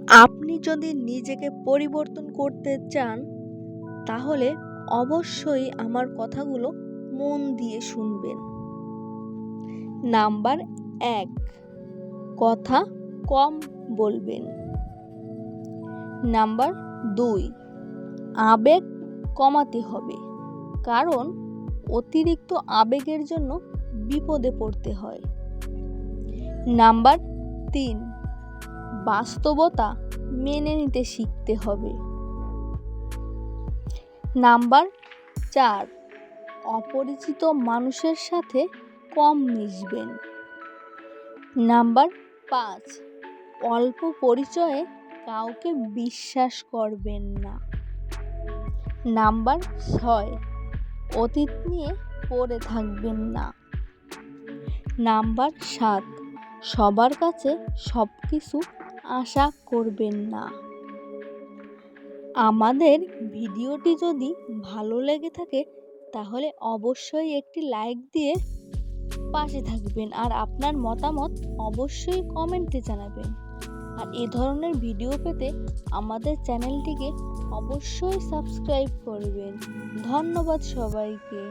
আপনি যদি নিজেকে পরিবর্তন করতে চান তাহলে অবশ্যই আমার কথাগুলো মন দিয়ে শুনবেন। নাম্বার 1, কথা কম বলবেন। নাম্বার 2, আবেগ কমাতে হবে, কারণ অতিরিক্ত আবেগের জন্য বিপদে পড়তে হয়। নাম্বার 3, বাস্তবতা মেনে নিতে শিখতে হবে। নাম্বার 4, অপরিচিত মানুষের সাথে কম মিশবেন। নাম্বার 5, অল্প পরিচয়ে কাউকে বিশ্বাস করবেন না। নাম্বার 6, অতীত নিয়ে পড়ে থাকবেন না। নাম্বার 7, সবার কাছে সবকিছু আশা করবেন না। আমাদের ভিডিওটি যদি ভালো লেগে থাকে তাহলে অবশ্যই একটি লাইক দিয়ে পাশে থাকবেন, আর আপনার মতামত অবশ্যই কমেন্টে জানাবেন। আর এই ধরনের ভিডিও পেতে আমাদের চ্যানেলটিকে অবশ্যই সাবস্ক্রাইব করবেন। ধন্যবাদ সবাইকে।